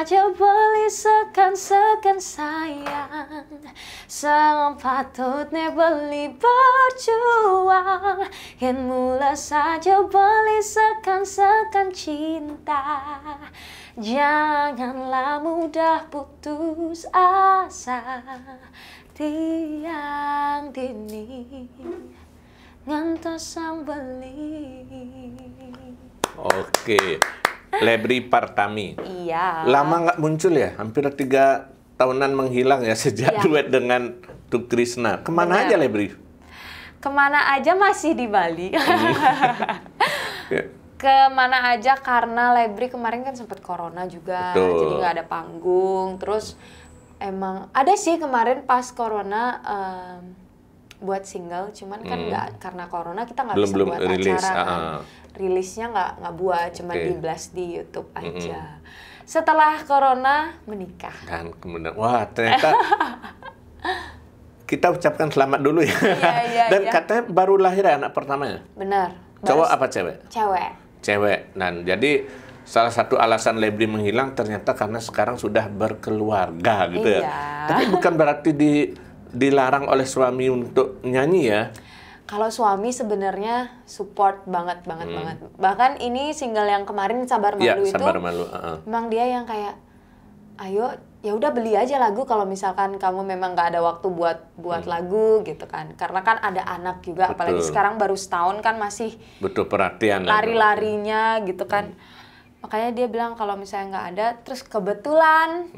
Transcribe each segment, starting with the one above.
saja beli sekan-sekan sayang, sepatutnya beli berjuang. Yen mula saja beli sekan-sekan cinta, janganlah mudah putus asa. Tiang dini ngantos sang beli. Oke, Lebri Partami. Iya. Lama nggak muncul ya? Hampir 3 tahunan menghilang ya sejak duet dengan Tuk Trisna. Kemana aja Lebri? Kemana aja masih di Bali. Kemana aja karena Lebri kemarin kan sempat corona juga. Betul. Jadi nggak ada panggung. Terus emang ada sih kemarin pas corona buat single, cuman kan nggak, karena corona kita nggak bisa buat rilis, acara kan. Rilisnya nggak buat, cuma di blast di YouTube aja. Setelah corona menikah. Dan kemudian, wah ternyata kita ucapkan selamat dulu ya. Iya, Dan katanya baru lahir ya anak pertamanya? Benar. Cowok apa cewek? Cewek. Cewek. Dan jadi salah satu alasan Lebri menghilang ternyata karena sekarang sudah berkeluarga gitu ya. Tapi bukan berarti dilarang oleh suami untuk nyanyi ya. Kalau suami sebenarnya support banget. Bahkan ini single yang kemarin Sabar Malu itu, Sabar Malu. Memang dia yang kayak, ayo ya udah beli aja lagu kalau misalkan kamu memang nggak ada waktu buat lagu gitu kan. Karena kan ada anak juga, apalagi sekarang baru setahun kan masih butuh perhatian. Lari-larinya gitu kan. Makanya dia bilang kalau misalnya nggak ada, terus kebetulan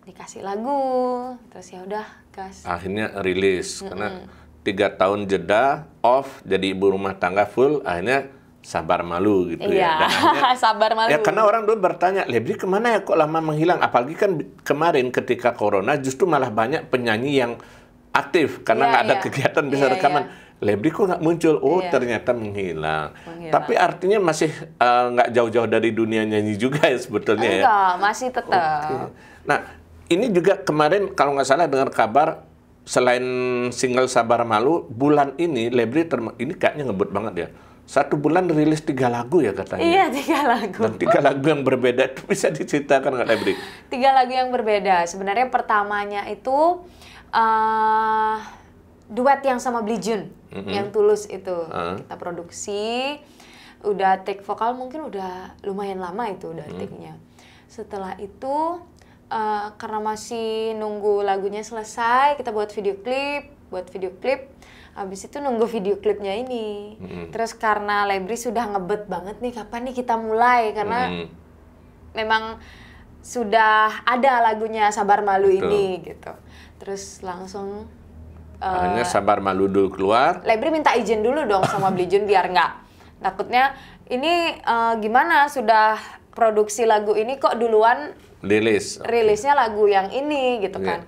dikasih lagu, terus ya udah gas. Akhirnya rilis karena 3 tahun jeda off jadi ibu rumah tangga full, akhirnya Sabar Malu gitu ya. Dan akhirnya, Sabar Malu. Ya karena orang dulu bertanya, Lebri kemana ya kok lama menghilang? Apalagi kan kemarin ketika corona justru malah banyak penyanyi yang aktif karena nggak ada kegiatan bisa rekaman. Lebri kok nggak muncul? Oh ternyata menghilang. Tapi artinya masih nggak jauh-jauh dari dunia nyanyi juga ya sebetulnya ya? Enggak, masih tetap. Nah ini juga kemarin kalau nggak salah dengar kabar selain single Sabar Malu, bulan ini Lebri ini kayaknya ngebut banget ya. 1 bulan rilis 3 lagu ya katanya. Iya, 3 lagu. Dan 3 lagu yang berbeda itu bisa diceritakan nggak Lebri? 3 lagu yang berbeda. Sebenarnya pertamanya itu duet yang sama Blijun, yang Tulus itu kita produksi, udah take vokal mungkin udah lumayan lama itu udah take-nya. Setelah itu karena masih nunggu lagunya selesai, kita buat video klip. Habis itu nunggu video klipnya ini. Terus karena Lebri sudah ngebet banget nih, kapan nih kita mulai? Karena memang sudah ada lagunya Sabar Malu ini gitu. Terus langsung akhirnya Sabar Malu dulu keluar. Lebri minta izin dulu dong sama Blijun biar nggak. Takutnya ini gimana, sudah produksi lagu ini kok duluan rilisnya lagu yang ini gitu kan.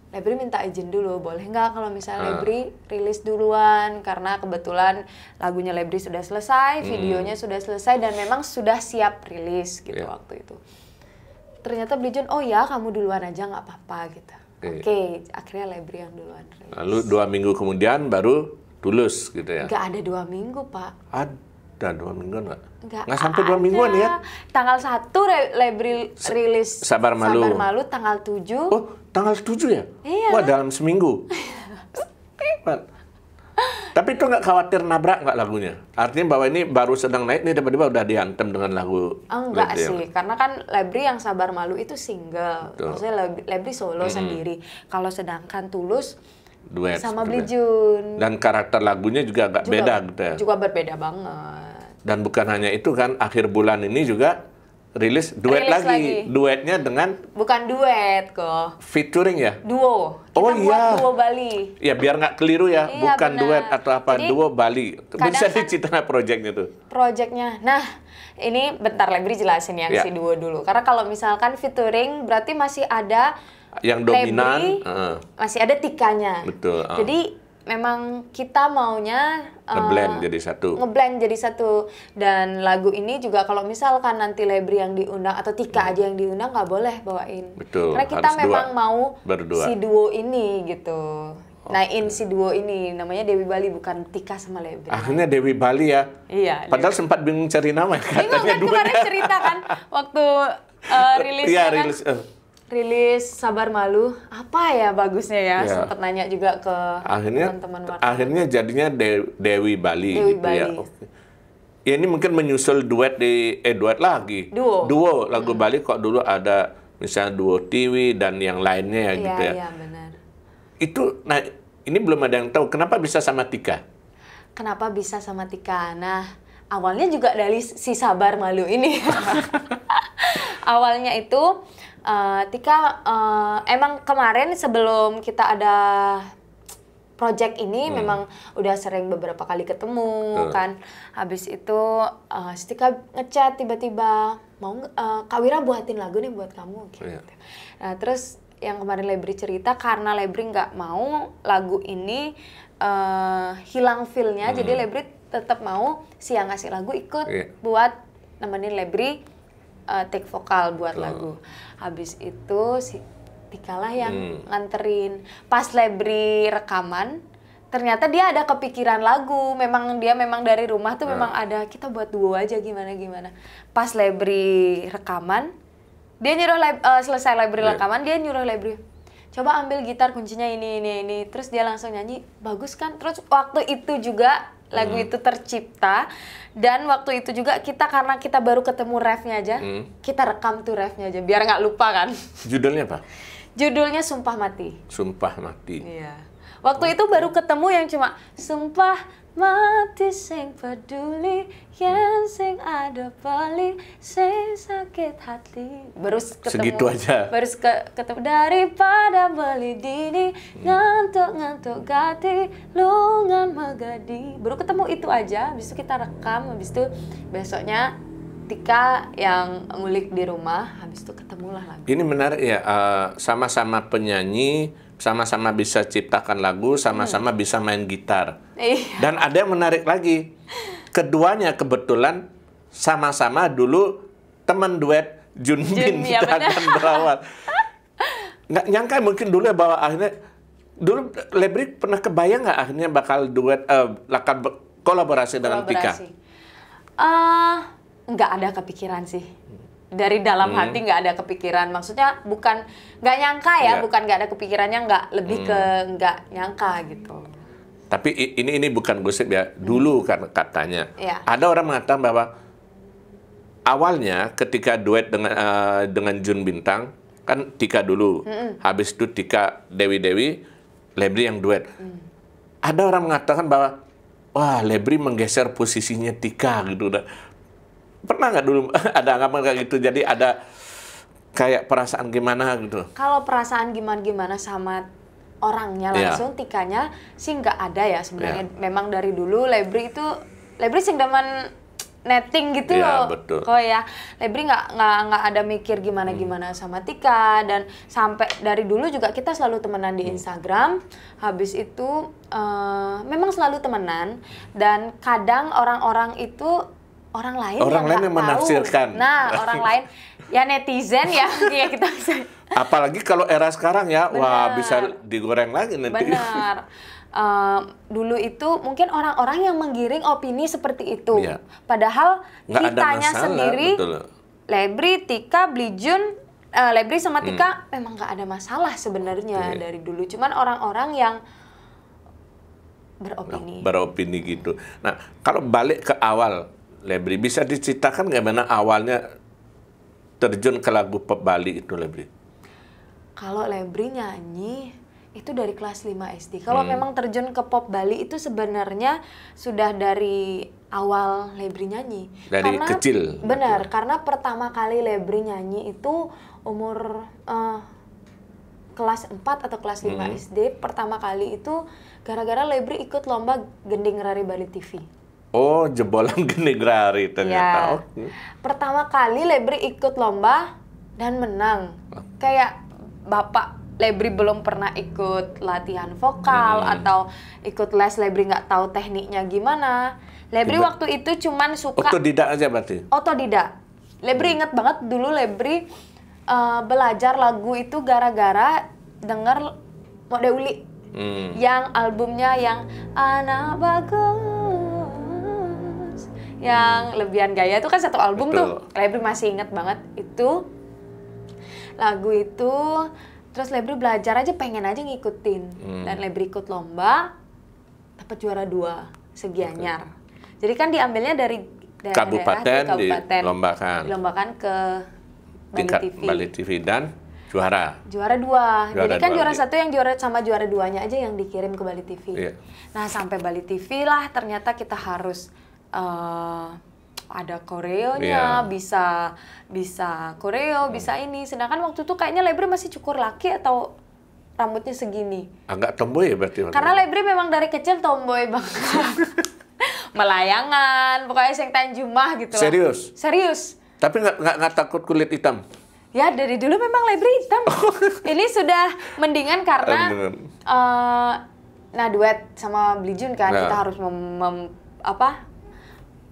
Lebri minta izin dulu, boleh nggak kalau misalnya Lebri rilis duluan, karena kebetulan lagunya Lebri sudah selesai, videonya sudah selesai, dan memang sudah siap rilis gitu waktu itu. Ternyata Blijun, oh ya kamu duluan aja nggak apa-apa gitu. Oke, akhirnya Lebri yang duluan rilis. Lalu 2 minggu kemudian baru Tulus gitu ya? Nggak ada 2 minggu Pak. Ada 2 mingguan nggak? Nggak sampai 2 mingguan ya? Tanggal 1 Lebri rilis Sabar Malu. tanggal 7. Oh, tanggal 7 ya? Iya. Wah, dalam seminggu. Tapi itu nggak khawatir nabrak nggak lagunya? Artinya bahwa ini baru sedang naik nih tiba-tiba udah diantem dengan lagu. Enggak sih, karena kan Lebri yang Sabar Malu itu single. Maksudnya Lebri solo sendiri. Kalau sedangkan Tulus duet sama Blijun. Dan karakter lagunya juga agak beda gitu ya? Juga berbeda banget. Dan bukan hanya itu kan, akhir bulan ini juga rilis lagi. Duetnya dengan... Bukan duet kok. Featuring ya? Duo. Kita buat duo Bali. Ya biar nggak keliru ya, bukan bener. Duet atau apa, jadi, duo Bali. Bisa kan diceritakan proyeknya tuh? Proyeknya, nah ini bentar Lebri jelasin yang si duo dulu. Karena kalau misalkan featuring berarti masih ada yang dominan, Lebri, masih ada Tikanya. Betul. Jadi memang kita maunya ngeblend jadi satu. Dan lagu ini juga kalau misalkan nanti Lebri yang diundang atau Tika aja yang diundang, nggak boleh bawain. Betul. Karena kita memang mau berdua. Si duo ini gitu. Naikin si duo ini, namanya Dewi Bali, bukan Tika sama Lebri. Akhirnya Dewi Bali ya? Iya. Padahal sempat bingung cari nama. Bingung kan, kemarin cerita kan, waktu rilisnya Iya, kan rilis. rilis Sabar Malu, apa ya bagusnya ya? Ya. Sempet nanya juga ke teman-teman wartawan. Akhirnya jadinya Dewi Bali Dewi gitu ya. Bali. Oke. Ya ini mungkin menyusul duet duet lagi. Duo. Lagu Bali kok dulu ada misalnya duo Tiwi dan yang lainnya ya gitu ya. Iya, benar. Itu, nah ini belum ada yang tahu kenapa bisa sama Tika. Kenapa bisa sama Tika? Nah, awalnya juga dari si Sabar Malu ini. Awalnya itu Tika emang kemarin sebelum kita ada project ini memang udah sering beberapa kali ketemu kan. Habis itu si Tika ngechat tiba-tiba, mau Kak Wira buatin lagu nih buat kamu gitu. Nah, terus yang kemarin Lebri cerita karena Lebri nggak mau lagu ini hilang feel-nya, jadi Lebri tetap mau si yang ngasih lagu ikut buat nemenin Lebri take vokal buat lagu. Habis itu si Tika lah yang nganterin. Pas Lebri rekaman, ternyata dia ada kepikiran lagu. Dia memang dari rumah tuh memang ada, kita buat duo aja gimana. Pas Lebri rekaman, dia nyuruh selesai Lebri rekaman, dia nyuruh Lebri, coba ambil gitar kuncinya ini. Terus dia langsung nyanyi, bagus kan? Terus waktu itu juga lagu itu tercipta, dan waktu itu juga karena kita baru ketemu refnya aja, kita rekam tuh refnya aja biar nggak lupa kan. Judulnya apa? Judulnya Sumpah Mati. Sumpah Mati. Iya. Waktu itu baru ketemu yang cuma Sumpah Mati sing peduli, yang sing ada pali, sing sakit hati. Baru ketemu. Segitu aja. Baru ketemu. Daripada beli dini, ngantuk gati, lungan megadi. Baru ketemu itu aja, habis itu kita rekam, habis itu besoknya Tika yang ngulik di rumah, habis itu ketemulah lagu. Ini menarik ya, sama-sama penyanyi, sama-sama bisa ciptakan lagu, sama-sama bisa main gitar. Iya. Dan ada yang menarik lagi, keduanya kebetulan sama-sama dulu teman duet Junbin ya dan Berawal. Nggak nyangka mungkin dulu ya bahwa akhirnya, dulu Lebri pernah kebayang nggak akhirnya bakal duet, kolaborasi dengan Tika? Nggak ada kepikiran sih. Dari dalam hati nggak ada kepikiran. Maksudnya bukan nggak nyangka ya, bukan nggak ada kepikirannya, nggak lebih ke nggak nyangka gitu. Tapi ini bukan gosip ya. Dulu kan katanya. Ada orang mengatakan bahwa awalnya ketika duet dengan Jun Bintang, kan Tika dulu. Habis itu Tika Dewi, Lebri yang duet. Ada orang mengatakan bahwa wah, Lebri menggeser posisinya Tika gitu. Pernah nggak dulu ada anggapan kayak gitu? Jadi ada kayak perasaan gimana gitu? Kalau perasaan gimana sama orangnya langsung, Tikanya sih nggak ada ya sebenarnya. Memang dari dulu Lebri sing demen netting gitu loh. Betul. Kok ya, Lebri nggak ada mikir gimana sama Tika, dan sampai dari dulu juga kita selalu temenan di Instagram. Habis itu memang selalu temenan, dan kadang orang lain yang menafsirkan. Nah, orang lain ya netizen ya, kayak kita bisa. Apalagi kalau era sekarang ya, wah bisa digoreng lagi nanti. Benar. Dulu itu mungkin orang-orang yang menggiring opini seperti itu. Padahal kitanya sendiri, betul. Lebri, Tika, Blijun, Lebri sama Tika memang nggak ada masalah sebenarnya dari dulu. Cuman orang-orang yang beropini gitu. Nah, kalau balik ke awal, Lebri, bisa diceritakan gimana awalnya terjun ke lagu pop Bali itu, Lebri? Kalau Lebri nyanyi itu dari kelas 5 SD. Kalau memang terjun ke pop Bali itu sebenarnya sudah dari awal Lebri nyanyi. Dari kecil? Benar, karena pertama kali Lebri nyanyi itu umur kelas 4 atau kelas 5 SD. Pertama kali itu gara-gara Lebri ikut lomba Gending Rari Bali TV. Oh, jebolan Gending Rari ternyata. Pertama kali Lebri ikut lomba dan menang. Kayak Bapak Lebri belum pernah ikut latihan vokal atau ikut les, Lebri nggak tahu tekniknya gimana. Lebri waktu itu cuman suka... Otodidak aja berarti? Otodidak. Lebri inget banget dulu Lebri belajar lagu itu gara-gara denger Mode Uli. Yang albumnya yang Anak Bagus, yang Lebihan Gaya itu kan satu album. Betul. Tuh. Lebri masih inget banget itu. lagu itu. Terus Lebri belajar aja, pengen aja ngikutin. Dan Lebri ikut lomba, dapat juara 2 se-Gianyar. Jadi kan diambilnya dari kabupaten, dilombakan ke tingkat Bali TV dan juara 2. Jadi kan juara 1 yang juara sama juara 2-nya aja yang dikirim ke Bali TV. Iya. Nah, sampai Bali TV lah ternyata kita harus ada koreonya, bisa koreo, bisa ini. Sedangkan waktu itu kayaknya Lebri masih cukur laki atau rambutnya segini. Agak tomboy ya berarti. Karena Lebri memang dari kecil tomboy banget. Melayangan, pokoknya sing tanjumah gitu. Serius. Tapi nggak takut kulit hitam? Ya, dari dulu memang Lebri hitam. Ini sudah mendingan karena duet sama Belijun kan, kita harus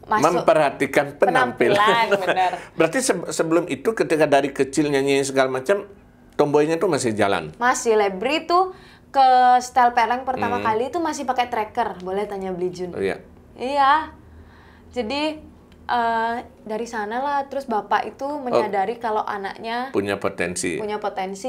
memperhatikan penampilan. Benar. Berarti sebelum itu ketika dari kecil nyanyi segala macam, tomboynya tuh masih jalan? Masih. Lebri tuh ke style peleng pertama kali itu masih pakai tracker. Boleh tanya Belijun. Oh, iya. Iya. Jadi dari sana lah, terus bapak itu menyadari kalau anaknya punya potensi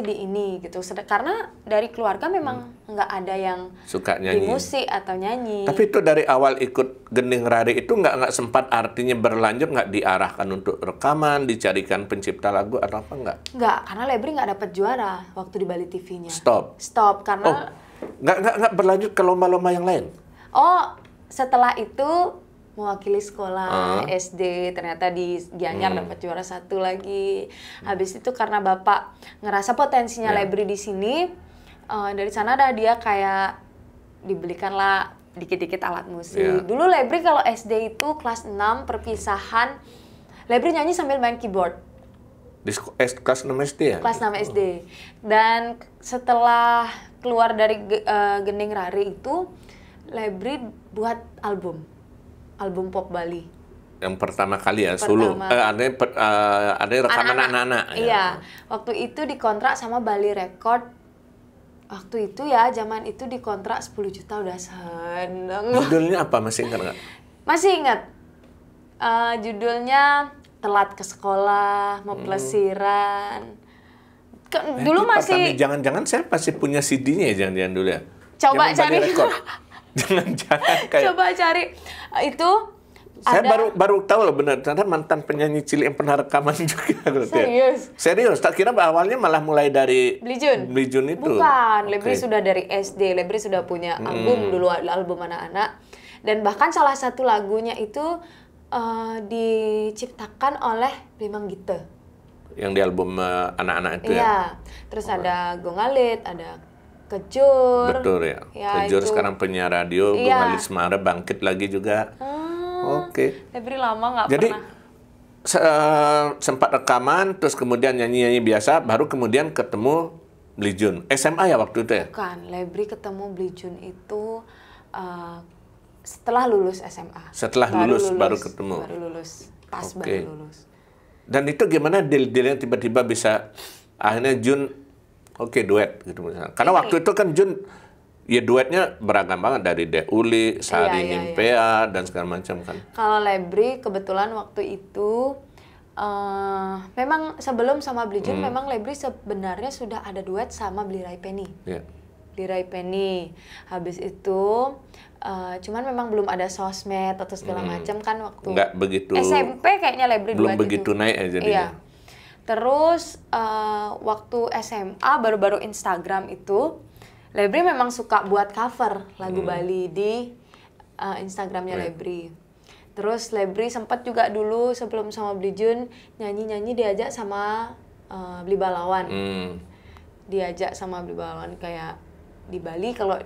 di ini gitu. Karena dari keluarga memang nggak ada yang suka nyanyi, di musik atau nyanyi. Tapi itu dari awal ikut Gending Rari itu nggak sempat artinya berlanjut, nggak diarahkan untuk rekaman, dicarikan pencipta lagu atau apa nggak? Nggak, karena Lebri nggak dapat juara waktu di Bali TV-nya. Stop karena nggak berlanjut ke lomba-lomba yang lain. Setelah itu mewakili sekolah SD, ternyata di Gianyar dapat juara 1 lagi. Habis itu karena bapak ngerasa potensinya Lebri di sini, dari sana dia kayak dibelikanlah dikit-dikit alat musik. Dulu Lebri kalau SD itu kelas 6 perpisahan, Lebri nyanyi sambil main keyboard. Di kelas 6 SD ya? Kelas 6 SD. Dan setelah keluar dari Gending Rari itu, Lebri buat album pop Bali. Yang pertama kali ya, solo. Ada rekaman anak-anak. Iya, waktu itu dikontrak sama Bali Record. Waktu itu ya, zaman itu dikontrak 10 juta udah seneng. Judulnya apa, masih ingat nggak? Masih ingat. Judulnya Telat ke Sekolah, Mau Pelesiran. Dulu masih... Jangan-jangan saya pasti punya CD-nya ya, jangan-jangan dulu ya. Coba cari. Jangan-jangan kayak... Coba cari. Itu saya baru tahu loh benar, ternyata mantan penyanyi cilik yang pernah rekaman juga. Serius? Tak kira awalnya malah mulai dari Belijun itu. Bukan, Lebri sudah dari SD. Lebri sudah punya album dulu, album anak-anak. Dan bahkan salah satu lagunya itu diciptakan oleh Limang Gite. Yang di album anak-anak itu ya? Iya. Terus ada Gongalit, ada Kejur. Betul ya. Kejur itu sekarang penyiar radio, Gongalit Semara bangkit lagi juga. Lebri lama nggak pernah. Jadi sempat rekaman, terus kemudian nyanyi-nyanyi biasa, baru kemudian ketemu Belijun. SMA ya waktu itu ya? Bukan, Lebri ketemu Belijun itu setelah lulus SMA. Baru ketemu. Baru lulus, baru lulus. Dan itu gimana deal-dealnya tiba-tiba bisa akhirnya Jun duet gitu misalnya. Karena waktu itu kan Jun ya duetnya beragam banget dari Deuli, Sari Nimpea dan segala macam kan. Kalau Lebri kebetulan waktu itu memang sebelum sama Belijun memang Lebri sebenarnya sudah ada duet sama Blirai Penny. Blirai Penny. Habis itu cuman memang belum ada sosmed atau segala macam kan waktu nggak begitu SMP kayaknya Lebri belum duet begitu itu. Naik aja dia. Iya. Terus waktu SMA baru-baru Instagram itu Lebri memang suka buat cover lagu Bali di Instagramnya Lebri. Terus Lebri sempat juga dulu sebelum sama Belijun nyanyi-nyanyi diajak sama Beli Balawan. Diajak sama Beli Balawan kayak di Bali kalau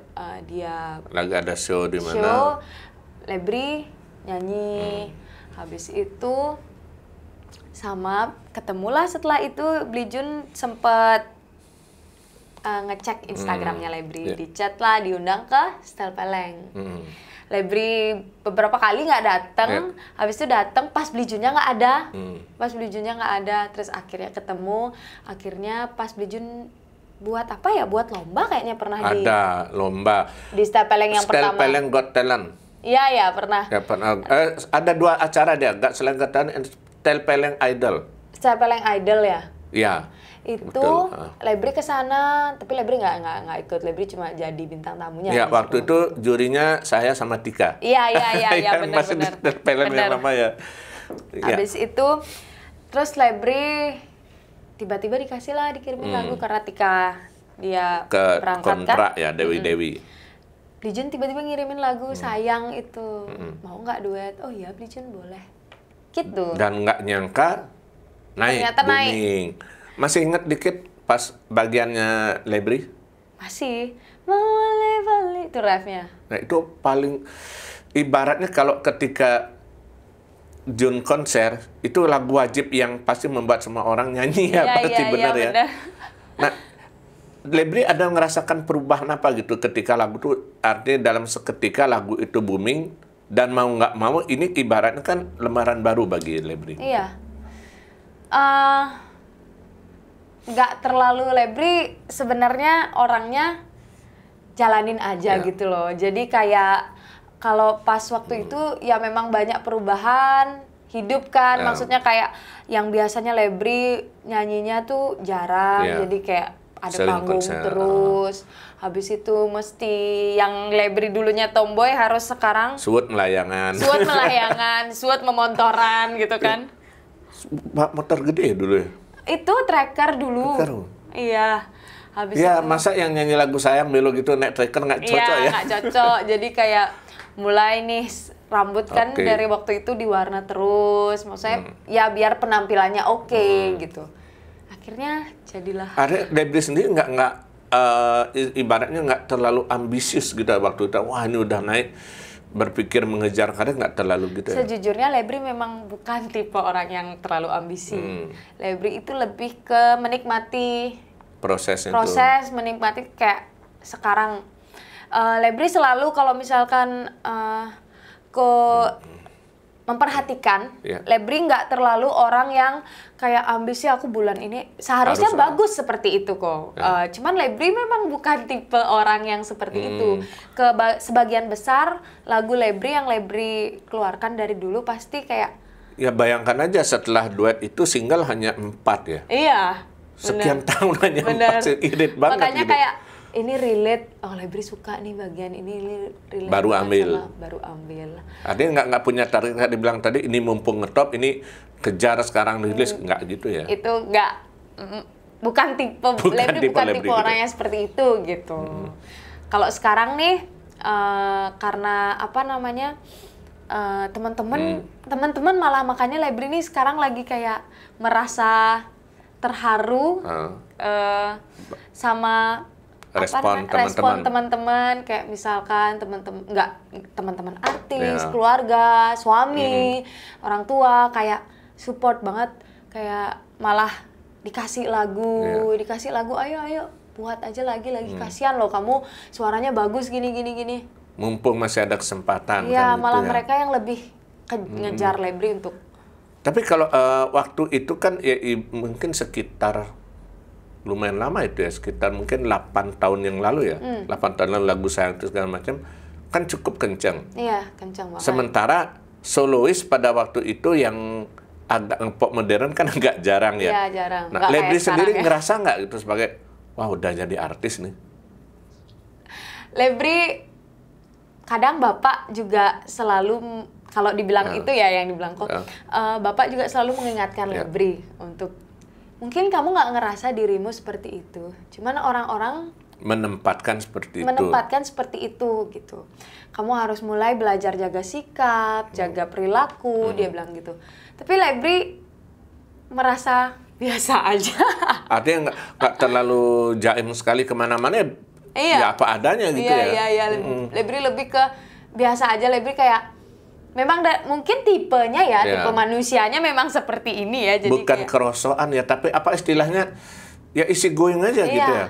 dia lagi ada show di mana? Show Lebri nyanyi. Habis itu sama ketemulah setelah itu Belijun sempat ngecek Instagramnya Lebri, dichat lah, diundang ke Style Peleng. Lebri beberapa kali nggak datang, habis itu datang pas Belijunnya nggak ada, terus akhirnya ketemu, akhirnya pas Belijun buat apa ya, buat lomba kayaknya pernah ada lomba di Style Peleng yang pertama. Style Peleng Got Talent. Iya pernah. Ya pernah. Ada 2 acara dia, nggak selain Got Talent, Style Peleng Idol. Style Peleng Idol ya? Iya. itu Lebri ke sana, tapi Lebri nggak ikut. Lebri cuma jadi bintang tamunya. Ya, waktu itu jurinya saya sama Tika. Iya, benar. Masih di film yang lama ya. Habis itu, terus Lebri tiba-tiba dikirimin lagu karena Tika dia berangkat kontrak kan? Ya, Dewi. Lijun tiba-tiba ngirimin lagu Sayang itu. Mau nggak duet? Oh iya, Lijun boleh. Gitu. Dan nggak nyangka ternyata booming. Masih inget dikit pas bagiannya Lebri? Masih. Boleh itu refnya. Nah, itu paling ibaratnya kalau ketika Jun konser, itu lagu wajib yang pasti membuat semua orang nyanyi ya, pasti benar ya. Bener. Nah, Lebri ada ngerasakan perubahan apa gitu ketika lagu itu, artinya dalam seketika lagu itu booming, dan mau nggak mau ini ibaratnya kan lembaran baru bagi Lebri. Iya. Nggak terlalu Lebri sebenarnya orangnya jalanin aja gitu loh. Jadi kayak kalau pas waktu itu ya memang banyak perubahan hidup kan. Maksudnya kayak yang biasanya Lebri nyanyinya tuh jarang. Jadi kayak ada panggung terus. Habis itu mesti yang Lebri dulunya tomboy harus sekarang suut melayangan, suut memontoran gitu kan. Motor gede dulu ya? Itu tracker dulu. Iya. Habis ya, itu, masa yang nyanyi lagu Sayang Melo gitu naik tracker nggak cocok ya? Nggak cocok. Jadi kayak mulai nih rambut kan dari waktu itu diwarna terus. Maksudnya ya biar penampilannya gitu. Akhirnya jadilah. Ada Lebri sendiri nggak ibaratnya nggak terlalu ambisius gitu waktu itu. Wah, ini udah naik, berpikir mengejar karir nggak terlalu gitu ya? Sejujurnya Lebri memang bukan tipe orang yang terlalu ambisi. Lebri itu lebih ke menikmati proses, menikmati kayak sekarang. Lebri selalu kalau misalkan memperhatikan, Lebri nggak terlalu orang yang kayak ambisi aku bulan ini seharusnya bagus seperti itu kok. Cuman Lebri memang bukan tipe orang yang seperti itu. Sebagian besar lagu Lebri yang Lebri keluarkan dari dulu pasti kayak. Ya bayangkan aja setelah duet itu single hanya 4 ya. Iya. Sekian tahun hanya 4, irit banget. Makanya gitu. kayak ini relate, Lebri suka nih bagian ini relate. Baru ambil. Artinya nggak punya target, nggak dibilang tadi ini mumpung ngetop, ini kejar sekarang rilis, nggak gitu ya? Itu nggak, bukan tipe Lebri, bukan tipe orang yang seperti itu gitu. Kalau sekarang nih, karena apa namanya, teman-teman malah makanya Lebri nih sekarang lagi kayak merasa terharu sama respon teman-teman, kayak misalkan teman-teman artis, keluarga, suami, orang tua kayak support banget, kayak malah dikasih lagu, ayo buat aja lagi kasihan loh kamu suaranya bagus gini. Mumpung masih ada kesempatan. Iya, kan, malah gitu ya. mereka yang lebih ngejar Lebri untuk. Tapi kalau waktu itu kan ya, mungkin sekitar lumayan lama itu ya, sekitar mungkin 8 tahun yang lalu ya. 8 tahun lalu lagu Sayang itu segala macam kan cukup kencang. Iya, kencang banget. Sementara solois pada waktu itu yang agak pop modern kan agak jarang ya. Iya, jarang. Nah, Lebri sendiri ngerasa nggak gitu sebagai wah udah jadi artis nih? Lebri kadang Bapak juga selalu kalau dibilang itu ya yang dibilang kok, Bapak juga selalu mengingatkan Lebri untuk mungkin kamu nggak ngerasa dirimu seperti itu, cuman orang-orang menempatkan seperti itu gitu. Kamu harus mulai belajar jaga sikap, jaga perilaku, dia bilang gitu. Tapi Lebri merasa biasa aja. Artinya nggak terlalu jaim sekali kemana-mana, ya apa adanya gitu ya. Iya. Lebri lebih ke biasa aja. Lebri kayak memang mungkin tipenya ya, tipe manusianya memang seperti ini ya. Jadi bukan kayak, kerosokan ya, tapi apa istilahnya ya isi going aja gitu ya.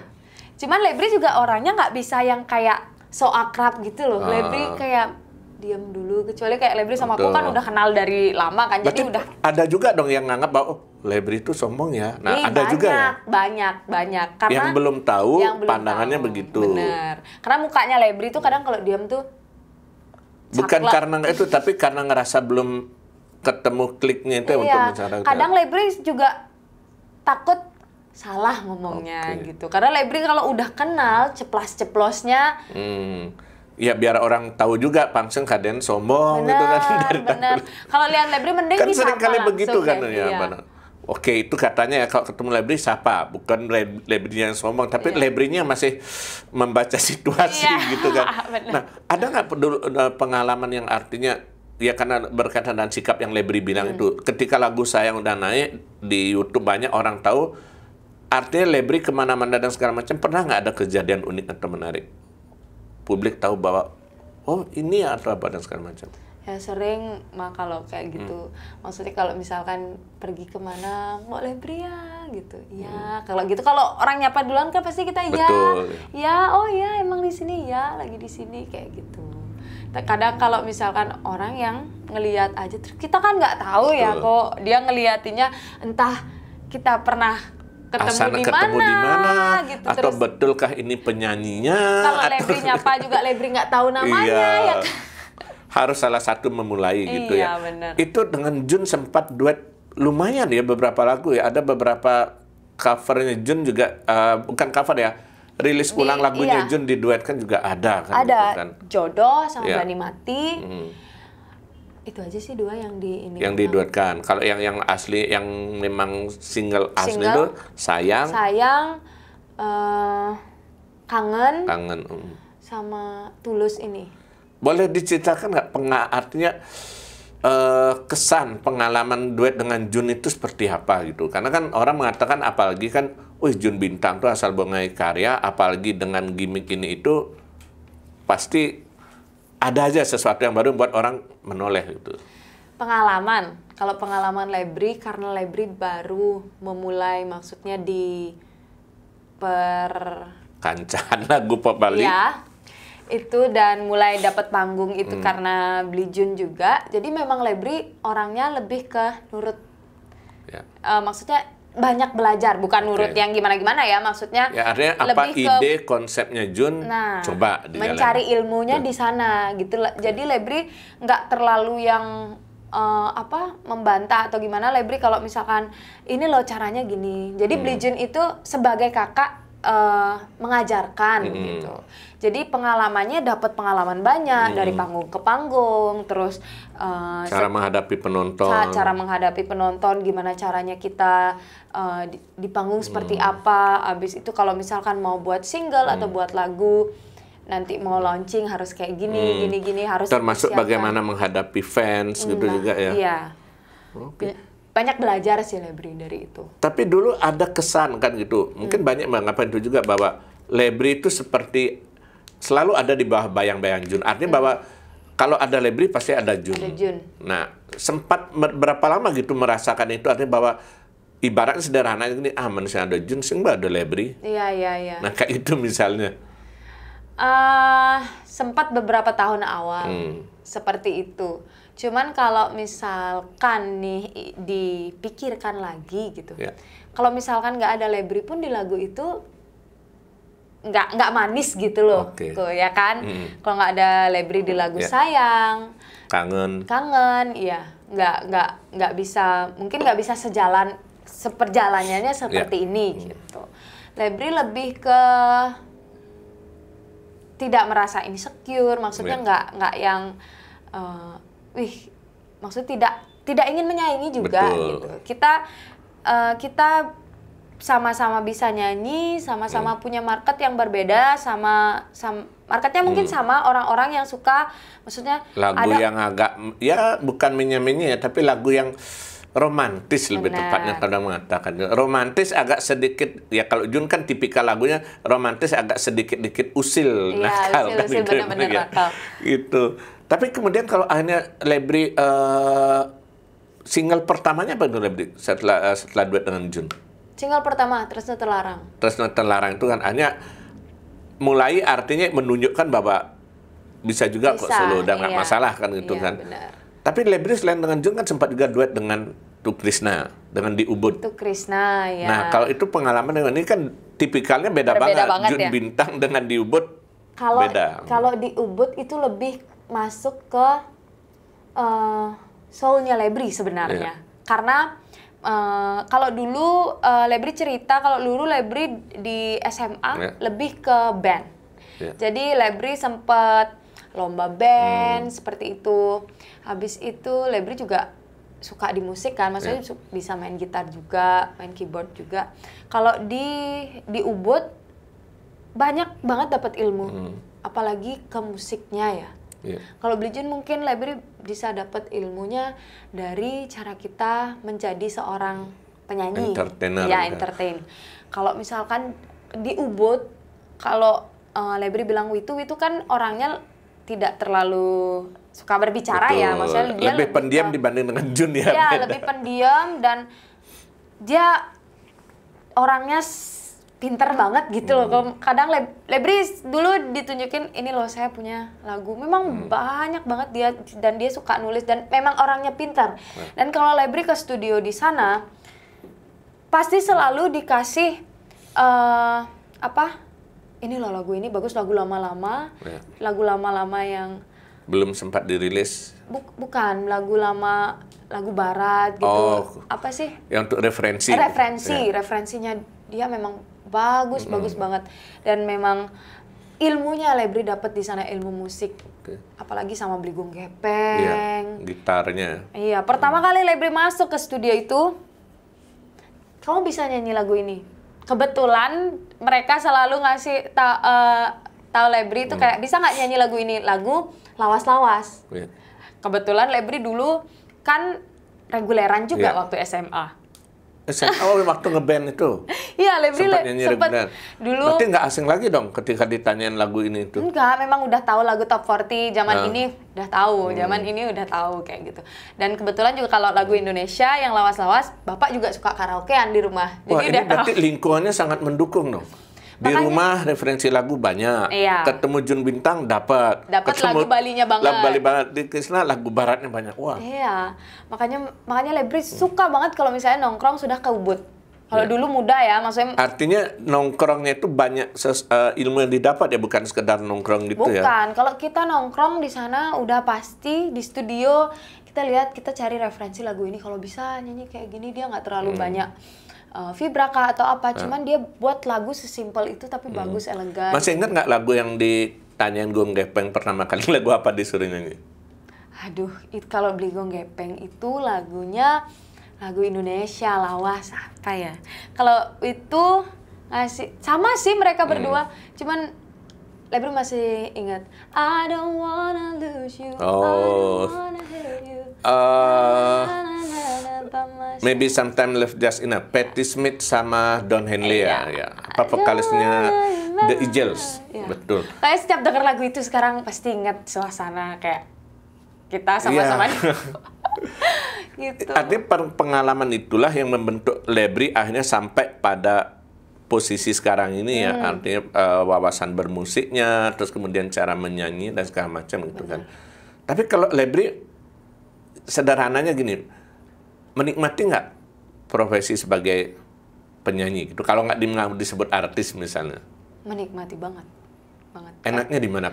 Cuman Lebri juga orangnya nggak bisa yang kayak so akrab gitu loh. Lebri kayak diam dulu, kecuali kayak Lebri sama aku kan udah kenal dari lama kan. Berarti jadi udah ada juga dong yang nganggap bahwa Lebri itu sombong ya. Nah, ada juga ya. Banyak. Karena yang belum tahu pandangannya begitu. Bener. Karena mukanya Lebri tuh kadang kalau diam tuh bukan karena itu, tapi karena ngerasa belum ketemu kliknya itu untuk bicara. Kadang Lebri juga takut salah ngomongnya gitu. Karena Lebri kalau udah kenal ceplas-ceplosnya. Ya biar orang tahu juga pangseng kaden sombong Bener, gitu kan. Bener. Kalau lihat Lebri mending kan disapa sering kali begitu kan ya. ya. Benar. Oke, itu katanya ya kalau ketemu Lebri sapa, bukan Lebrinya yang sombong, tapi Lebrinya masih membaca situasi gitu kan. Nah, ada nggak pengalaman yang artinya ya karena berkaitan dengan sikap yang Lebri bilang itu, ketika lagu Sayang udah naik di YouTube banyak orang tahu, artinya Lebri kemana-mana dan segala macam, pernah nggak ada kejadian unik atau menarik? Publik tahu bahwa oh ini ya atau apa dan segala macam. Ya sering mah kalau kayak gitu. Maksudnya kalau misalkan pergi kemana, mau Lebri ya gitu. Ya, kalau gitu kalau orang nyapa duluan kan pasti kita Betul. ya, oh ya emang di sini ya, lagi di sini kayak gitu. Kadang kalau misalkan orang yang ngelihat aja, kita kan nggak tahu ya kok dia ngeliatinnya, entah kita pernah ketemu di mana gitu, atau terus, betulkah ini penyanyinya? Kalau Lebri nyapa juga Lebri nggak tahu namanya ya kan? Harus salah satu memulai gitu ya. Bener. Itu dengan Jun sempat duet lumayan ya beberapa lagu ya. Ada beberapa covernya Jun juga, bukan cover ya, rilis ulang lagunya Jun diduetkan juga ada kan. Ada gitu kan. Jodoh sama Berani Mati. Itu aja sih dua yang diduetkan. Kalau yang asli, yang memang single asli itu Sayang, Kangen, sama Tulus ini. Boleh diceritakan nggak artinya kesan pengalaman duet dengan Jun itu seperti apa gitu? Karena kan orang mengatakan apalagi kan, Jun Bintang tuh asal bongai karya, apalagi dengan gimmick ini itu pasti ada aja sesuatu yang baru buat orang menoleh gitu. Pengalaman, kalau pengalaman Lebri, karena Lebri baru memulai, maksudnya di kancaan lagu pop Bali. Ya, itu dan mulai dapat panggung itu karena beli Jun juga. Jadi memang Lebri orangnya lebih ke nurut. Maksudnya banyak belajar, bukan nurut yang gimana-gimana ya, maksudnya ya, artinya apa ide konsepnya Jun, coba mencari ilmunya di sana gitu. Jadi Lebri nggak terlalu yang membantah atau gimana. Lebri kalau misalkan ini loh caranya gini. Jadi beli Jun itu sebagai kakak mengajarkan gitu. Jadi pengalamannya dapat pengalaman banyak dari panggung ke panggung, terus cara menghadapi penonton. Cara menghadapi penonton, gimana caranya kita di panggung seperti apa. Abis itu kalau misalkan mau buat single atau buat lagu, nanti mau launching harus kayak gini, gini harus termasuk bagaimana menghadapi fans gitu juga ya. Iya. Banyak belajar sih Lebri dari itu. Tapi dulu ada kesan kan gitu, mungkin banyak mengapa itu juga bahwa Lebri itu seperti selalu ada di bawah bayang-bayang Jun. Artinya bahwa kalau ada Lebri pasti ada Jun. Nah, sempat berapa lama gitu merasakan itu, artinya bahwa ibaratnya sederhana ini, manusia ada Jun, sih ada Lebri. Iya. Nah, kayak itu misalnya. Sempat beberapa tahun awal seperti itu. Cuman kalau misalkan nih dipikirkan lagi gitu, kalau misalkan nggak ada Lebri pun di lagu itu nggak manis gitu loh, ya kan? Kalau nggak ada Lebri di lagu Sayang, Kangen, ya nggak bisa, mungkin nggak bisa seperjalanannya seperti ini gitu. Lebri lebih ke tidak merasa insecure, maksudnya nggak yang maksudnya tidak ingin menyaingi juga gitu. Kita sama-sama bisa nyanyi, sama-sama punya market yang berbeda, sama marketnya mungkin sama orang-orang yang suka, maksudnya lagu yang agak bukan menye-menye ya, tapi lagu yang romantis lebih tepatnya kadang mengatakan. Romantis agak sedikit ya, kalau Jun kan tipikal lagunya romantis agak sedikit-dikit usil, nakal kan usil, bener-bener nakal. Gitu. Tapi kemudian kalau akhirnya Lebri single pertamanya apa itu Lebri setelah duet dengan Jun? Single pertama Tresno Terlarang. Tresno Terlarang itu kan hanya mulai artinya menunjukkan bahwa bisa juga kok solo dan nggak masalah kan gitu kan. Benar. Tapi Lebri selain dengan Jun kan sempat juga duet dengan Tuk Krishna, dengan Di Ubud. Tuk Krishna ya. Nah kalau itu pengalaman dengan ini kan tipikalnya beda banget. Jun Bintang dengan Di Ubud beda. Kalau Di Ubud itu lebih masuk ke soulnya Lebri sebenarnya. Karena Kalau dulu Lebri cerita, kalau dulu Lebri di SMA lebih ke band. Jadi Lebri sempat lomba band seperti itu. Habis itu Lebri juga suka di musik kan, maksudnya bisa main gitar juga, main keyboard juga. Kalau di Ubud banyak banget dapat ilmu, apalagi ke musiknya ya. Kalau Belijun mungkin Lebri bisa dapat ilmunya dari cara kita menjadi seorang penyanyi, entertain. Kalau misalkan di Ubud, kalau Lebri bilang Witu kan orangnya tidak terlalu suka berbicara. Betul. Ya, maksudnya dia lebih pendiam dibanding dengan Jun ya. Iya, lebih pendiam dan dia orangnya pinter banget gitu loh. Kadang Lebri dulu ditunjukin, ini loh saya punya lagu. Memang banyak banget dia, dan dia suka nulis dan memang orangnya pinter. Dan kalau Lebri ke studio di sana, pasti selalu dikasih ini loh lagu ini bagus, lagu lama-lama. Lagu lama-lama yang belum sempat dirilis. Bukan, lagu lama, lagu barat gitu. Apa sih? Yang untuk referensi. Referensinya dia memang bagus banget, dan memang ilmunya Lebri dapat di sana, ilmu musik, apalagi sama Bligong Gepeng, gitarnya. Iya, pertama kali Lebri masuk ke studio itu, kamu bisa nyanyi lagu ini. Kebetulan mereka selalu ngasih tahu Lebri itu kayak, bisa nggak nyanyi lagu ini, lagu lawas-lawas. Kebetulan Lebri dulu kan reguleran juga waktu SMA. Waktu ngeband itu. Iya, Lebri sempat dulu. Berarti nggak asing lagi dong ketika ditanyain lagu ini itu? Enggak, memang udah tahu lagu Top 40 zaman ini udah tahu, zaman ini udah tahu kayak gitu. Dan kebetulan juga kalau lagu Indonesia yang lawas-lawas, Bapak juga suka karaokean di rumah. Jadi ini berarti lingkungannya sangat mendukung dong. Di rumah referensi lagu banyak. Ketemu Jun Bintang dapat lagu Balinya banget. Lagu Bali banget. Di Krisna lagu baratnya banyak. Wah. Iya. Makanya Lebri suka banget kalau misalnya nongkrong sudah ke Ubud. Kalau dulu muda ya, maksudnya. Artinya nongkrongnya itu banyak ilmu yang didapat ya, bukan sekedar nongkrong gitu ya. Bukan. Kalau kita nongkrong di sana udah pasti di studio kita lihat, kita cari referensi lagu ini, kalau bisa nyanyi kayak gini, dia nggak terlalu banyak vibraka atau apa, cuman dia buat lagu sesimpel itu tapi bagus, elegan. Masih ingat nggak lagu yang ditanyain Gong Gepeng pertama kali, lagu apa disuruh nyanyi? Aduh, kalau beli Gong Gepeng itu lagunya lagu Indonesia lawas apa ya? Kalau itu ngasih sama sih mereka berdua, cuman Lebri masih ingat I don't wanna lose you, I don't wanna hurt you. Maybe Sometimes Love Just Enough, Patti Smith sama Don Henley ya. Apa vokalisnya The Eagles, betul. Kayak setiap denger lagu itu sekarang pasti ingat suasana kayak kita sama-sama. Gitu. Artinya pengalaman itulah yang membentuk Lebri akhirnya sampai pada posisi sekarang ini ya. Artinya wawasan bermusiknya, terus kemudian cara menyanyi dan segala macam gitu kan. Tapi kalau Lebri sederhananya gini, menikmati nggak profesi sebagai penyanyi gitu? Kalau nggak disebut artis misalnya? Menikmati banget. Enaknya di mana?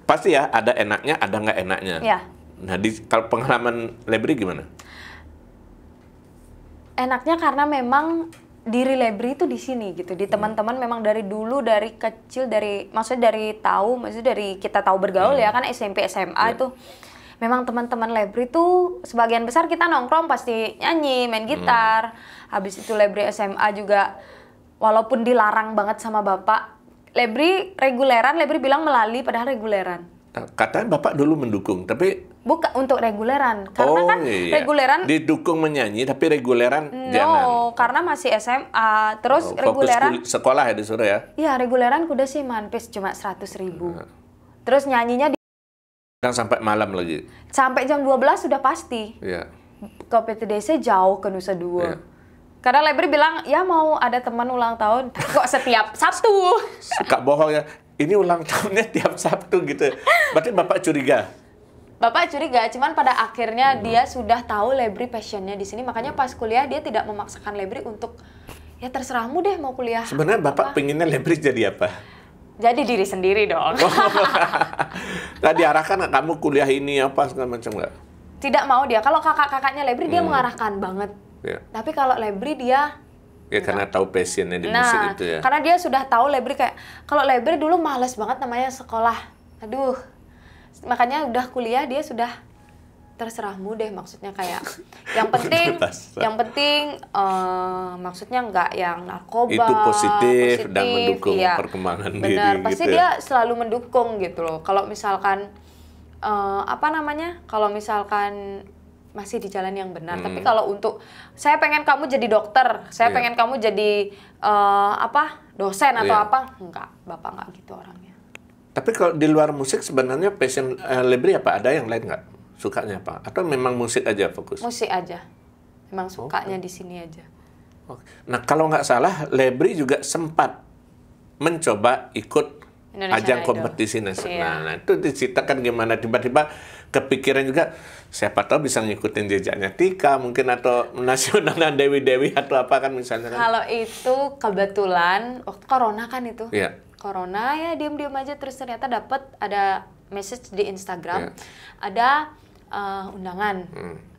Pasti ya ada enaknya, ada nggak enaknya. Ya. Nah, kalau pengalaman Lebri gimana? Enaknya karena memang diri Lebri itu di sini gitu, di teman-teman memang dari dulu, dari kecil, maksudnya dari kita tahu bergaul ya kan, SMP SMA itu. Memang teman-teman Lebri tuh sebagian besar kita nongkrong pasti nyanyi, main gitar. Habis itu Lebri SMA juga, walaupun dilarang banget sama bapak, Lebri reguleran, Lebri bilang melali padahal reguleran. Katanya bapak dulu mendukung, tapi bukan untuk reguleran, karena kan reguleran didukung menyanyi, tapi reguleran jangan. Karena masih SMA, terus reguleran sekolah ya disuruh ya? Iya, reguleran kuda sih manpis cuma 100.000. Terus nyanyinya sampai malam lagi. Sampai jam 12 sudah pasti. Iya. Ke PTDC jauh ke Nusa Dua. Karena Lebri bilang, ya mau ada teman ulang tahun kok setiap Sabtu. Suka bohong ya. Ini ulang tahunnya tiap Sabtu gitu. Berarti Bapak curiga? Bapak curiga, cuman pada akhirnya dia sudah tahu Lebri passionnya di sini. Makanya pas kuliah dia tidak memaksakan Lebri untuk, ya terserahmu deh mau kuliah. Sebenarnya Bapak pengennya Lebri jadi apa? Jadi diri sendiri dong. Nggak diarahkan nggak kamu kuliah ini apa segala macam nggak? tidak mau dia. Kalau kakak-kakaknya Lebri dia mengarahkan banget. Ya. Tapi kalau Lebri dia ya karena tahu passionnya di musik itu ya. Karena dia sudah tahu Lebri kayak, kalau Lebri dulu males banget namanya sekolah. Aduh. Makanya udah kuliah dia sudah terserahmu deh, maksudnya kayak yang penting maksudnya nggak yang narkoba. Itu positif dan mendukung perkembangan diri. Benar, pasti gitu dia selalu mendukung gitu loh. Kalau misalkan kalau misalkan masih di jalan yang benar. Tapi kalau untuk saya pengen kamu jadi dokter, saya pengen kamu jadi dosen atau apa, enggak, Bapak nggak gitu orangnya. Tapi kalau di luar musik sebenarnya passion Lebri apa? Ada yang lain nggak? Sukanya apa? Atau memang musik aja fokus? Musik aja. Memang sukanya di sini aja. Nah, kalau nggak salah, Lebri juga sempat mencoba ikut ajang kompetisi nasional. Nah, itu diceritakan gimana tiba-tiba kepikiran juga, siapa tahu bisa ngikutin jejaknya Tika mungkin, atau nasional Dewi atau apa kan misalnya kan. Kalau itu kebetulan waktu corona kan itu. Iya. Corona ya diam-diam aja, terus ternyata dapat ada message di Instagram. Ada undangan.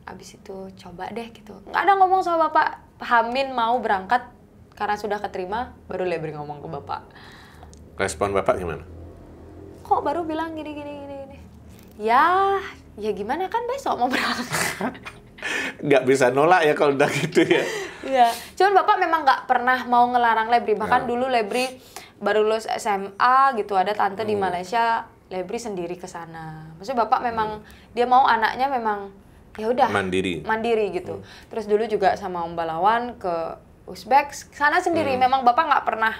Abis itu coba deh gitu. Nggak ada ngomong sama Bapak, Hamin mau berangkat karena sudah keterima, baru Lebri ngomong ke Bapak. Respon Bapak gimana? Kok baru bilang gini. Ya gimana kan besok mau berangkat. Nggak bisa nolak ya kalau udah gitu ya. Iya, cuman Bapak memang nggak pernah mau ngelarang Lebri. Bahkan dulu Lebri baru lulus SMA gitu, ada tante di Malaysia, Lebri sendiri ke sana. Maksudnya Bapak memang dia mau anaknya memang ya udah mandiri gitu. Terus dulu juga sama Om Balawan ke Uzbek sana sendiri. Memang Bapak nggak pernah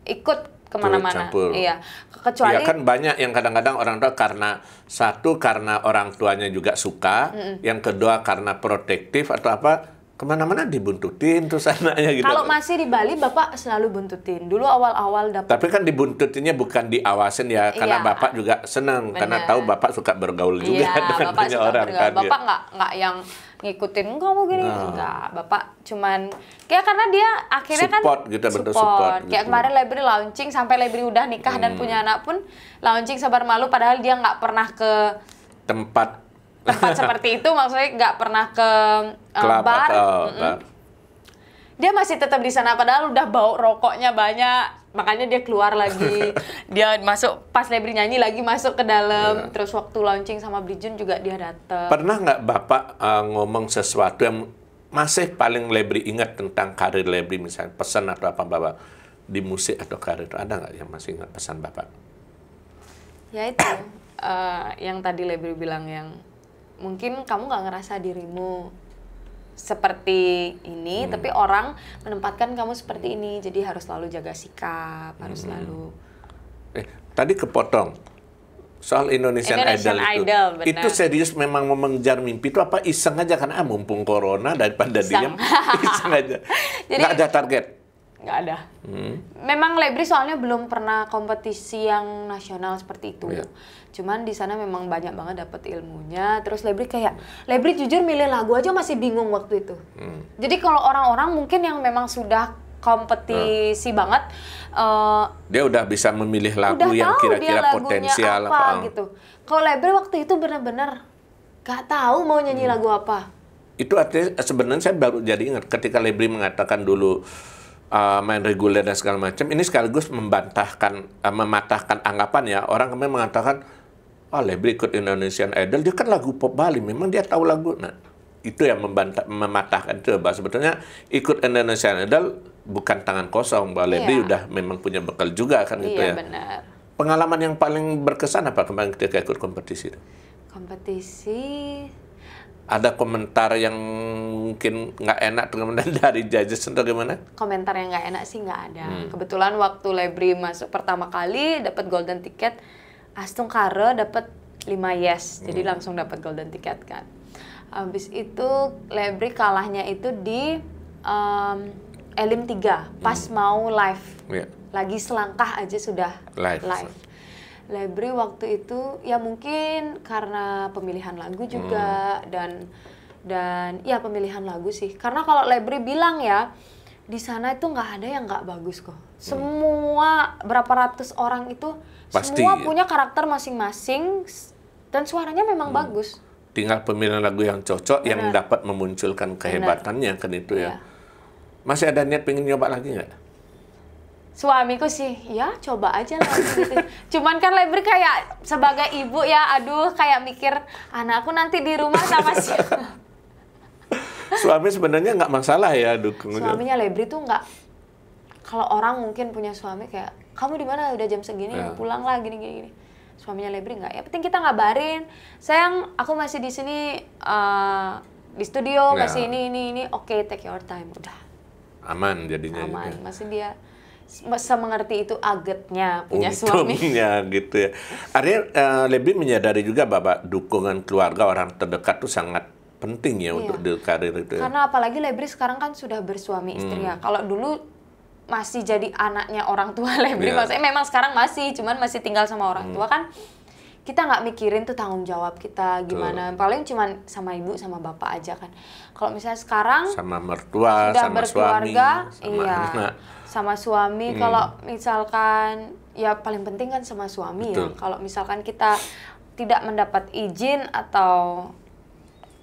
ikut kemana-mana. Iya, kecuali kan banyak yang kadang-kadang orang tua karena orang tuanya juga suka, yang kedua karena protektif atau apa, kemana-mana dibuntutin terus anaknya gitu. Kalau masih di Bali, Bapak selalu buntutin. Dulu awal-awal dapat. Tapi kan dibuntutinnya bukan diawasin ya, karena Bapak juga senang, karena tahu Bapak suka bergaul juga dengan banyak orang kan. Bapak nggak yang ngikutin kamu gini, enggak. Bapak cuman kayak karena dia akhirnya support, kan gitu, bentuk support kayak gitu. kemarin Lebri launching, sampai Lebri udah nikah dan punya anak pun launching Sabar Malu, padahal dia nggak pernah ke tempat seperti itu, maksudnya nggak pernah ke bar. Dia masih tetap di sana, padahal udah bau rokoknya banyak. Makanya dia keluar lagi, dia masuk pas Lebri nyanyi lagi masuk ke dalam. Terus waktu launching sama Brijun juga dia datang. Pernah nggak Bapak ngomong sesuatu yang masih paling Lebri ingat tentang karir Lebri, misalnya pesan atau apa Bapak di musik atau karir, ada nggak yang masih ingat pesan Bapak? Ya itu, yang tadi Lebri bilang, yang mungkin kamu nggak ngerasa dirimu seperti ini, tapi orang menempatkan kamu seperti ini, jadi harus selalu jaga sikap, harus selalu. Tadi kepotong soal Indonesian Idol itu serius memang mengejar mimpi itu apa iseng aja kan? Mumpung corona daripada diam, iseng aja. Jadi, nggak ada target? Nggak ada. Memang Lebri soalnya belum pernah kompetisi yang nasional seperti itu. Cuman di sana memang banyak banget dapat ilmunya. Terus Lebri jujur milih lagu aja masih bingung waktu itu. Jadi kalau orang-orang mungkin yang memang sudah kompetisi banget, dia udah bisa memilih lagu yang kira-kira potensial apa gitu. Kalau Lebri waktu itu benar-benar gak tahu mau nyanyi lagu apa. Itu artinya sebenarnya saya baru jadi ingat ketika Lebri mengatakan dulu main reguler dan segala macam, ini sekaligus mematahkan anggapan ya. Orang kemudian mengatakan, Lebri ikut Indonesian Idol, dia kan lagu pop Bali, memang dia tahu lagu. Nah, itu yang mematahkan itu. Bahwa sebetulnya ikut Indonesian Idol bukan tangan kosong, bahwa Lebri udah memang punya bekal juga kan gitu ya. Benar. Pengalaman yang paling berkesan apa kemarin ketika ikut kompetisi itu? Kompetisi... Ada komentar yang mungkin nggak enak kemudian dari judges atau gimana? Komentar yang nggak enak sih nggak ada. Kebetulan waktu Lebri masuk pertama kali dapat golden ticket, Astung Kare dapat 5 yes, jadi langsung dapat golden ticket kan. Habis itu Lebri kalahnya itu di Elim 3 pas mau live. Lagi selangkah aja sudah live. Lebri waktu itu ya mungkin karena pemilihan lagu juga dan ya pemilihan lagu sih. Karena kalau Lebri bilang ya di sana itu nggak ada yang nggak bagus kok. Semua berapa ratus orang itu pasti, semua punya karakter masing-masing dan suaranya memang bagus. tinggal pemilihan lagu yang cocok yang dapat memunculkan kehebatannya kan itu ya. Masih ada niat pengen nyoba lagi nggak? Suamiku sih, ya coba aja lah gitu. Cuman kan Lebri kayak sebagai ibu ya, aduh kayak mikir anakku nanti di rumah sama siapa. Suami sebenarnya nggak masalah ya dukung. Suaminya Lebri tuh nggak, kalau orang mungkin punya suami kayak, kamu di mana udah jam segini, pulang lah gini. Suaminya Lebri nggak, ya penting kita ngabarin, sayang aku masih di sini di studio, masih ini, oke, take your time, udah. Aman jadinya. Aman, masih dia semengerti itu agetnya punya suami. Untungnya gitu ya. Artinya Lebri menyadari juga bahwa dukungan keluarga orang terdekat itu sangat penting ya untuk di karir itu ya. Karena apalagi Lebri sekarang kan sudah bersuami istri ya. Kalau dulu masih jadi anaknya orang tua Lebri, maksudnya memang sekarang masih, cuman masih tinggal sama orang tua kan. Kita nggak mikirin tuh tanggung jawab kita gimana, paling cuman sama ibu sama bapak aja kan. Kalau misalnya sekarang sama mertua, sudah sama berkeluarga, suami, sama anak. Sama suami. Kalau misalkan ya paling penting kan sama suami ya. Kalau misalkan kita tidak mendapat izin atau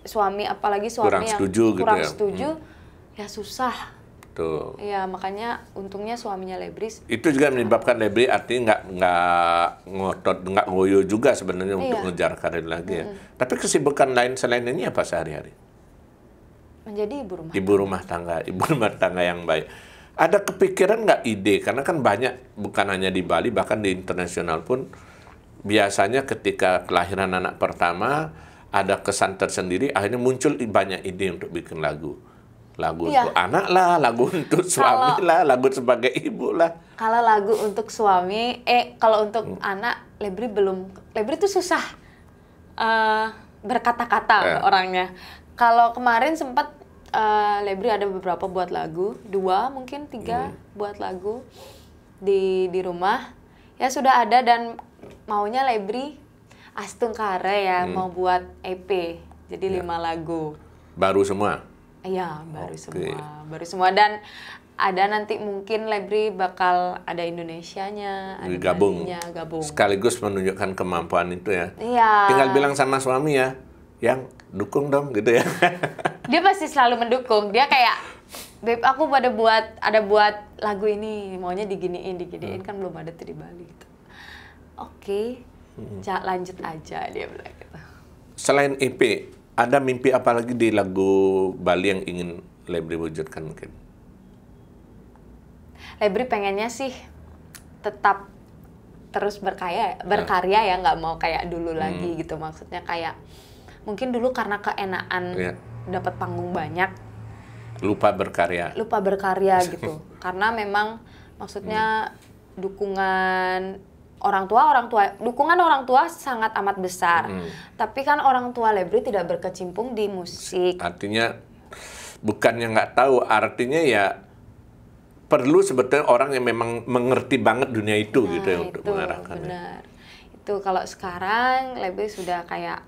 suami, apalagi suami kurang yang setuju kurang gitu ya. setuju, ya susah. Tuh. Ya makanya untungnya suaminya Lebri itu juga menyebabkan Lebri artinya nggak ngotot, nggak ngoyo juga sebenarnya untuk ngejar karir lagi ya. Tapi kesibukan lain selain ini apa sehari-hari? Menjadi ibu rumah ibu rumah tangga yang baik. Ada kepikiran nggak ide? Karena kan banyak, bukan hanya di Bali, bahkan di internasional pun biasanya ketika kelahiran anak pertama ada kesan tersendiri, akhirnya muncul banyak ide untuk bikin lagu. Lagu untuk anak lah, lagu untuk suami lah, lagu sebagai ibu lah. Kalau lagu untuk suami, kalau untuk anak, Lebri tuh susah berkata-kata orangnya. Kalau kemarin sempat Lebri ada beberapa buat lagu, 2 mungkin 3 buat lagu di rumah. Ya sudah ada dan maunya Lebri Astungkare ya, mau buat EP, jadi 5 lagu. Baru semua? Iya, baru semua dan ada nanti mungkin Lebri bakal ada Indonesianya, ada gabung. gabung. Sekaligus menunjukkan kemampuan itu ya. Iya. Tinggal bilang sama suami ya, yang dukung dong gitu ya. Dia pasti selalu mendukung. Dia kayak, "Beb, aku ada buat lagu ini, maunya diginiin kan belum ada tuh di Bali." Gitu. Oke. Lanjut aja dia bilang gitu. Selain EP, ada mimpi apa lagi di lagu Bali yang ingin Lebri wujudkan mungkin? Lebri pengennya sih tetap terus berkarya ya, nggak mau kayak dulu lagi gitu. Maksudnya kayak mungkin dulu karena keenaan dapat panggung banyak, lupa berkarya gitu. Karena memang maksudnya dukungan orang tua sangat amat besar. Tapi kan orang tua Lebri tidak berkecimpung di musik. Artinya bukannya nggak tahu, artinya ya perlu sebetulnya orang yang memang mengerti banget dunia itu gitu ya untuk mengarahkan. Benar. Itu kalau sekarang Lebri sudah kayak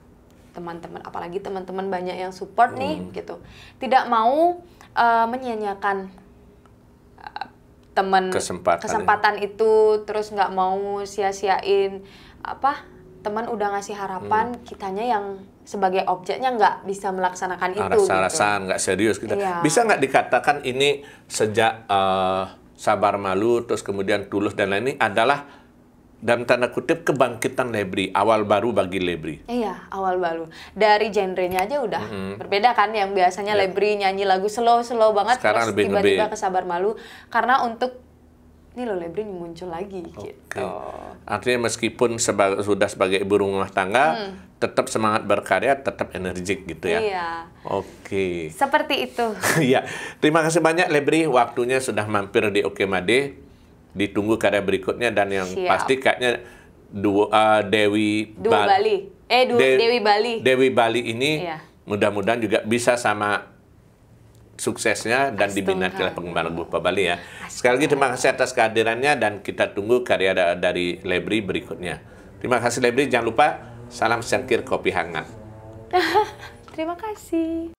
teman-teman, apalagi teman-teman banyak yang support nih gitu. Tidak mau menyia-nyiakan kesempatan itu, terus nggak mau sia-siain teman udah ngasih harapan, kitanya yang sebagai objeknya nggak bisa melaksanakan itu. Rasa-rasaan nggak serius gitu. Bisa nggak dikatakan ini sejak Sabar Malu terus kemudian Tulus dan lain ini adalah dalam tanda kutip kebangkitan Lebri, awal baru bagi Lebri? Iya, awal baru. Dari genrenya aja udah berbeda kan, yang biasanya Lebri nyanyi lagu slow banget, sekarang terus tiba-tiba ke Sabar Malu. Karena untuk, ini loh Lebri muncul lagi gitu. Artinya meskipun sudah sebagai ibu rumah tangga, tetap semangat berkarya, tetap energik gitu ya? Iya. Oke. Seperti itu. Iya. Terima kasih banyak Lebri, waktunya sudah mampir di Oke Made. Ditunggu karya berikutnya dan yang pasti kayaknya Dewi Bali ini mudah-mudahan juga bisa sama suksesnya dan diminati oleh penggemar lagu Bali ya. Sekali lagi terima kasih atas kehadirannya dan kita tunggu karya dari Lebri berikutnya. Terima kasih Lebri, jangan lupa salam secangkir kopi hangat. Terima kasih.